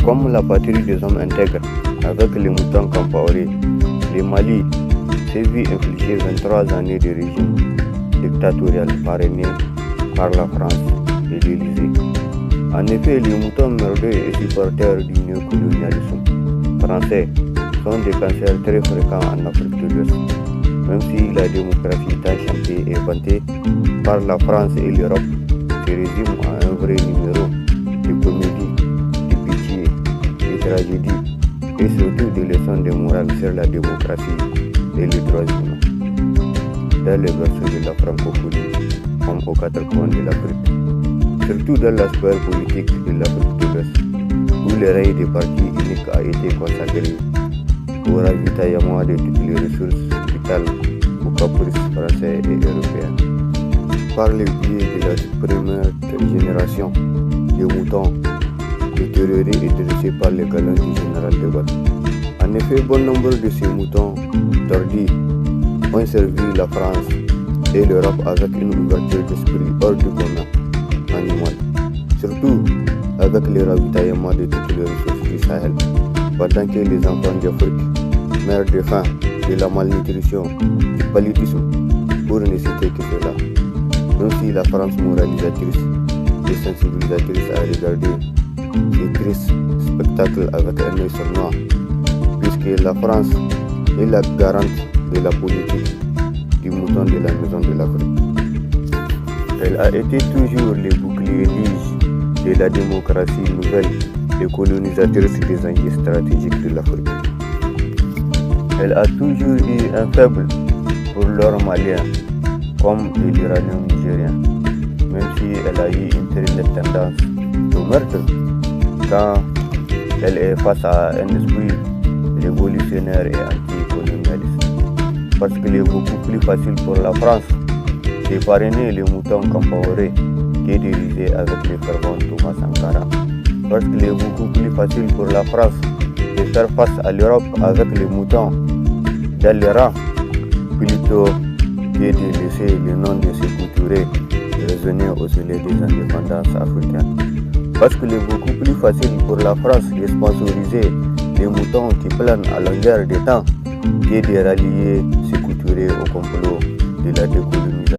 comme la patrie des hommes intègres, avec les moutons Compaoré, le Mali s'est vu infliger 23 années de régime dictatorial parrainé par la France et l'Élysée. En effet, les moutons merdeux et supporters du néocolonialisme français sont des cancers très fréquents en Afrique de l'Ouest. Même si la démocratie tant chantée et vantée par la France et l'Europe se résume à un vrai numéro de comédie, de pitié, de tragédie et surtout de leçons de morale sur la démocratie et les droits humains. Dans les versos de la francophonie, comme aux quatre coins de l'Afrique, surtout dans la sphère politique de l'Afrique de l'Ouest, où le règne des partis uniques a été consacré au ravitaillement de toutes les ressources vitales aux caprices français et européens. Par le biais de la première génération de moutons détériorés et dressés par les galants du général de Gaulle. En effet, bon nombre de ces moutons tordus ont servi la France et l'Europe avec une ouverture d'esprit hors du commun animal, surtout avec le ravitaillement de toutes les ressources du Sahel, pendant que les enfants d'Afrique meurent de faim, de la malnutrition, du paludisme, pour ne citer que cela. Même si la France moralisatrice et sensibilisatrice a regardé ces tristes spectacles avec un œil sournois, puisque la France est la garante de la politique du mouton de la maison de l'Afrique. Elle a été toujours le bouclier lige de la démocratie nouvelle et colonisatrice des enjeux stratégiques de l'Afrique. Elle a toujours eu un faible pour l'or malien comme de l'uranium nigérien, même si elle a eu une très nette tendance au meurtre quand elle est face à un esprit révolutionnaire et anticolonialiste. Parce qu'il est beaucoup plus facile pour la France de parrainer les moutons Compaoré que de riser avec les fervents Thomas Sankara. Parce qu'il est beaucoup plus facile pour la France de faire face à l'Europe avec les moutons dans les rangs, plutôt que de laisser le nom de Sékou Touré résonner au soleil des indépendances africaines. Parce qu'il est beaucoup plus facile pour la France de sponsoriser les moutons qui planent à longueur de temps que de rallier Sékou Touré au complot de la décolonisation.